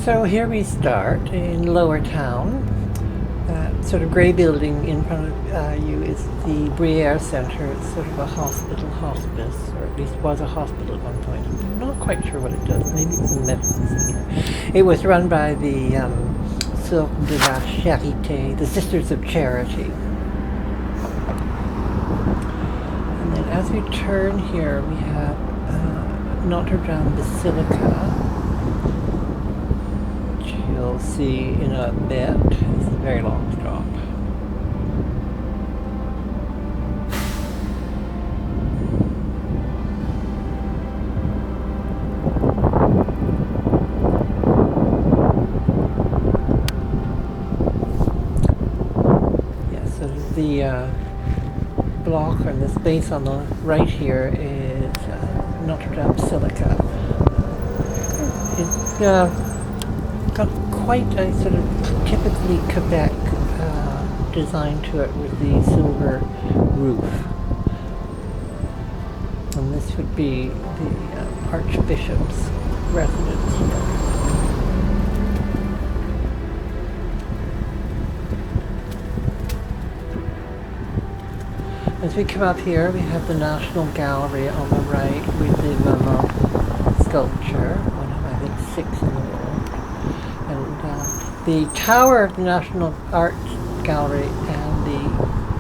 So here we start in Lower Town. That sort of grey building in front of you is the Briere Centre. It's sort of a hospital hospice, or at least was a hospital at one point. I'm not quite sure what it does. Maybe it's a medical centre. It was run by the Sœurs de la Charité, the Sisters of Charity. And then as we turn here, we have Notre Basilica. You'll see in a bit. It's a very long drop. Yeah, so the block or the space on the right here is Notre Basilica. It's got quite a sort of typically Quebec design to it with the silver roof. And this would be the Archbishop's residence here. As we come up here, we have the National Gallery on the right with the Vermont sculpture, one of I think 6 in the world. And the tower of the National Art Gallery and the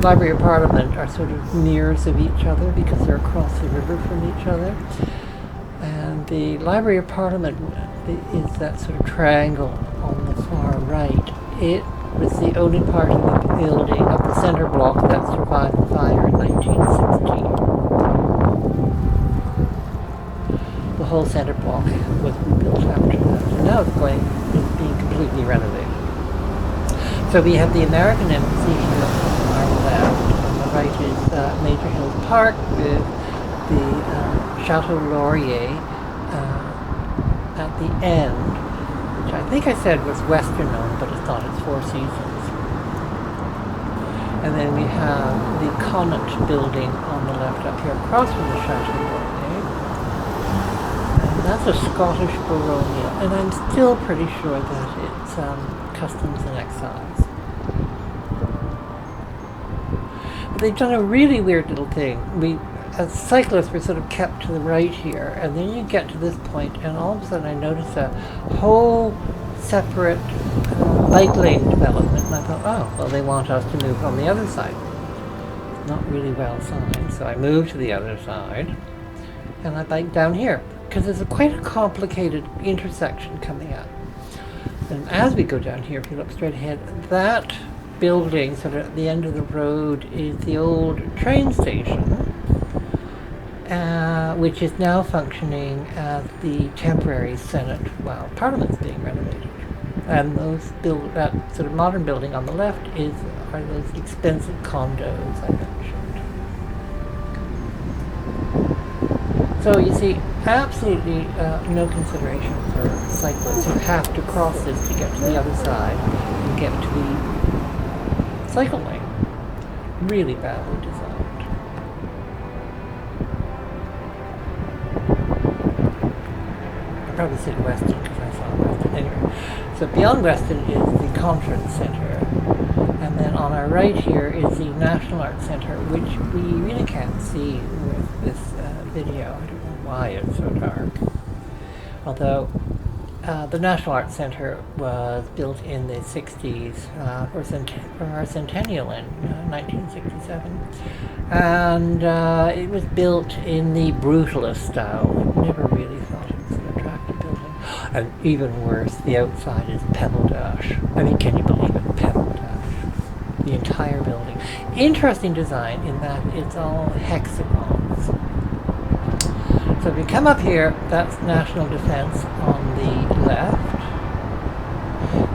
Library of Parliament are sort of mirrors of each other because they're across the river from each other. And the Library of Parliament is that sort of triangle on the far right. It was the only part of the building of the centre block that survived the fire in 1916. The whole centre block was rebuilt after that. And now it's being completely renovated. So we have the American Embassy here on our left. On the right is Major Hills Park with the Chateau Laurier at the end, which I think I said was Western-owned, but it's not. It's Four Seasons. And then we have the Connaught building on the left up here, across from the Chateau Laurier. And that's a Scottish baronial, and I'm still pretty sure that it's Customs and Excise. But they've done a really weird little thing. We, as cyclists, we're sort of kept to the right here, and then you get to this point, and all of a sudden I notice a whole separate bike lane development, and I thought, oh, well, they want us to move on the other side. It's not really well signed, so I moved to the other side, and I bike down here, because there's quite a complicated intersection coming up. And as we go down here, if you look straight ahead, that building sort of at the end of the road is the old train station, which is now functioning as the temporary Senate while Parliament's being renovated. And that sort of modern building on the left are those expensive condos I mentioned. So you see, absolutely no consideration for cyclists who have to cross this to get to the other side and get to the cycle lane. Really badly designed. I probably said Weston because I saw Weston. Anyway, so beyond Weston is the Conference Centre, and then on our right here is the National Arts Centre, which we really can't see with this video. I don't know why it's so dark. Although the National Arts Centre was built in the 60s for our centennial in 1967. And it was built in the brutalist style. I never really thought it was an attractive building. And even worse, the outside is pebble dash. I mean, can you believe it? Pebble dash. The entire building. Interesting design in that it's all hexagons. So if we come up here, that's National Defence on the left.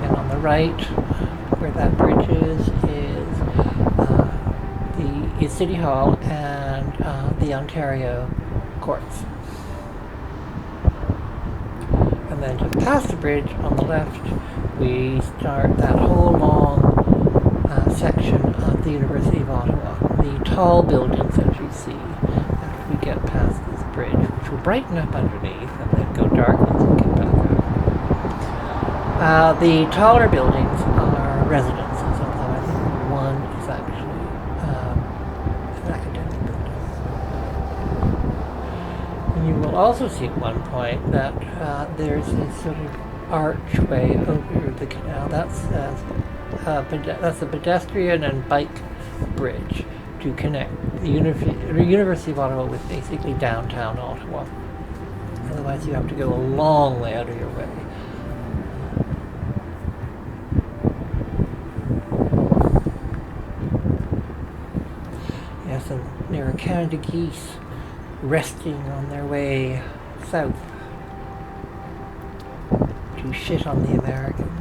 And on the right, where that bridge is City Hall and the Ontario courts. And then just past the bridge on the left, we start that whole long section of the University of Ottawa. The tall buildings that you see after we get past this bridge, which will brighten up underneath and then go dark once we get back The taller buildings are residences, although I think one is actually an academic building. And you will also see at one point that there's this sort of archway over the canal. That's a pedestrian and bike bridge to connect the University of Ottawa with basically downtown Ottawa. Otherwise you have to go a long way out of your way. Yes, and there are Canada geese resting on their way south to shit on the Americans.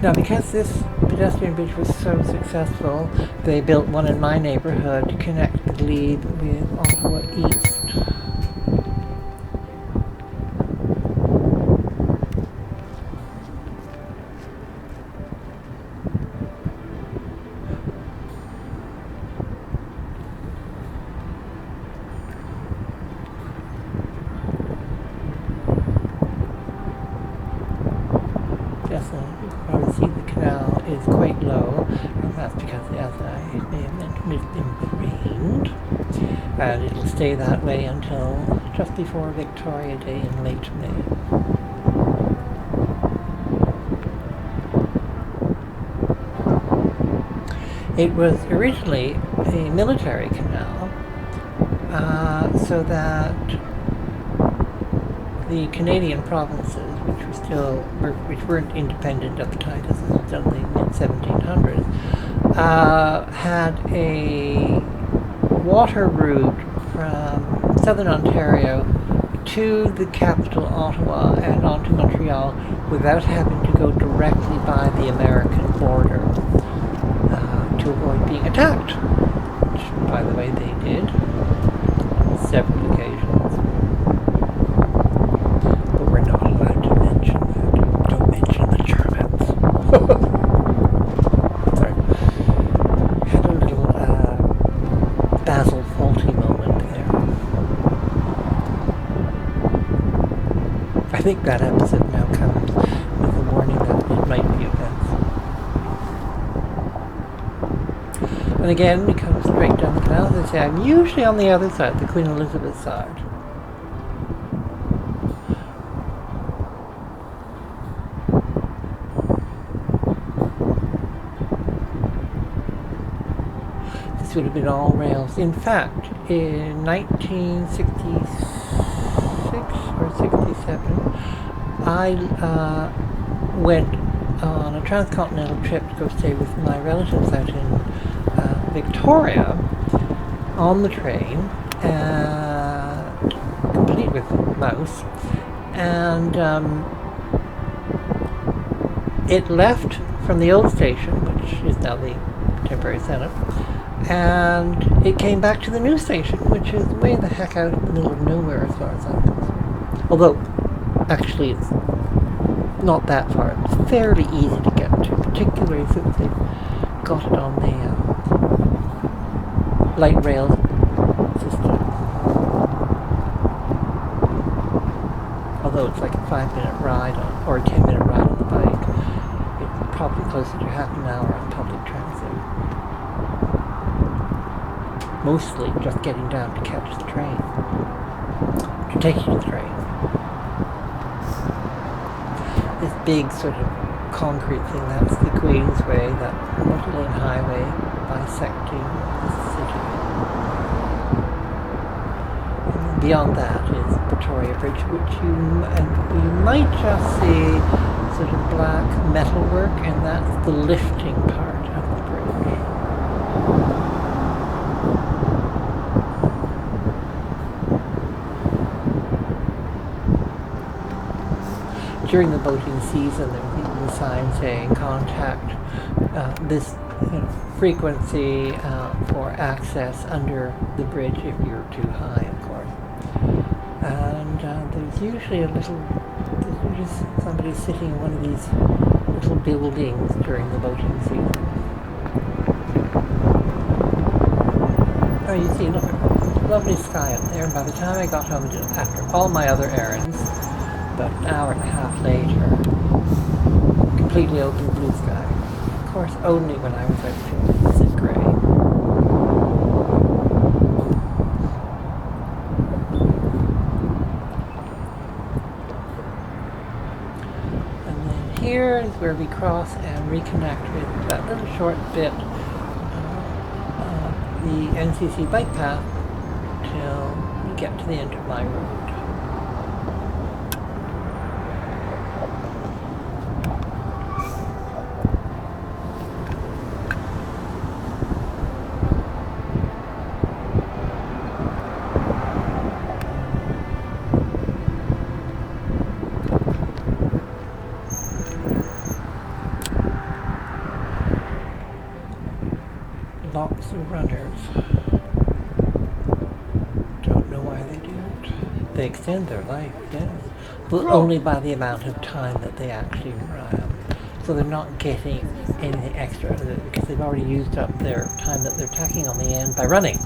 Now, because this pedestrian bridge was so successful, they built one in my neighborhood to connect the Glebe with Ottawa East. You can probably see the canal is quite low, and that's because, as I may have mentioned, it's been drained, and it'll stay that way until just before Victoria Day in late May. It was originally a military canal, so that the Canadian provinces, which weren't independent at the time, this was done in the mid-1700s, had a water route from southern Ontario to the capital, Ottawa, and on to Montreal without having to go directly by the American border to avoid being attacked, which, by the way, they did on several occasions. Sorry. Had a little Basil faulty moment there. I think that episode now comes with a warning that it might be offensive. And again, we come straight down the canal. As I say, I'm usually on the other side, the Queen Elizabeth side. Would have been all rails. In fact, in 1966 or 67, I went on a transcontinental trip to go stay with my relatives out in Victoria on the train, complete with mouse, and it left from the old station, which is now the temporary Senate, and it came back to the new station, which is way the heck out in the middle of nowhere as far as I'm concerned. Although, actually, it's not that far. It's fairly easy to get to, particularly since they've got it on the light rail system. Although it's like a 5-minute ride or a 10-minute ride on the bike, it's probably closer to half an hour on public transit. Mostly just getting down to catch the train, to take you to the train. This big sort of concrete thing, that's the Queensway, that multi-lane highway bisecting the city. And then beyond that is Victoria Bridge, which you might just see sort of black metalwork, and that's the lifting part of the bridge. During the boating season, there would be a sign saying contact this frequency for access under the bridge if you're too high, of course. And there's usually somebody sitting in one of these little buildings during the boating season. Oh, you see, look, lovely sky up there. And by the time I got home, after all my other errands, about an hour and a half later, completely open blue sky. Of course, only when I was out feeling visit grey. And then here is where we cross and reconnect with that little short bit the NCC Bike Path till we get to the end of my road. Lots of runners. Don't know why they do it. They extend their life, yes. But only by the amount of time that they actually run. So they're not getting anything extra because they've already used up their time that they're tacking on the end by running.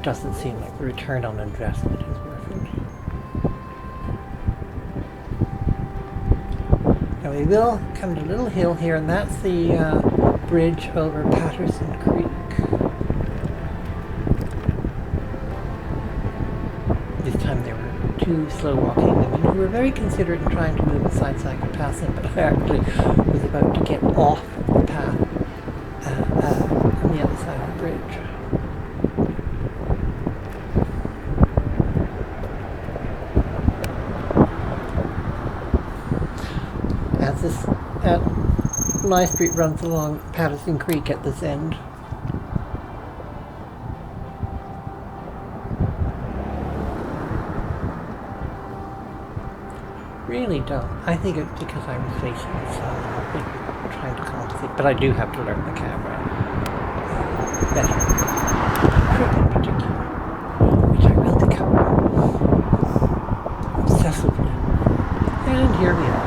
Doesn't seem like the return on investment is worth it. Now we will come to a little hill here, and that's the bridge over Patterson Creek. This time there were two slow walking women who were very considerate in trying to move aside so I could pass them, but I actually was about to get off the path on the other side of the bridge. My street runs along Patterson Creek at this end. Really don't. I think it's because I was facing the sun, trying to compensate, but I do have to learn the camera better. Trip in particular, which I will cover obsessively. And here we are.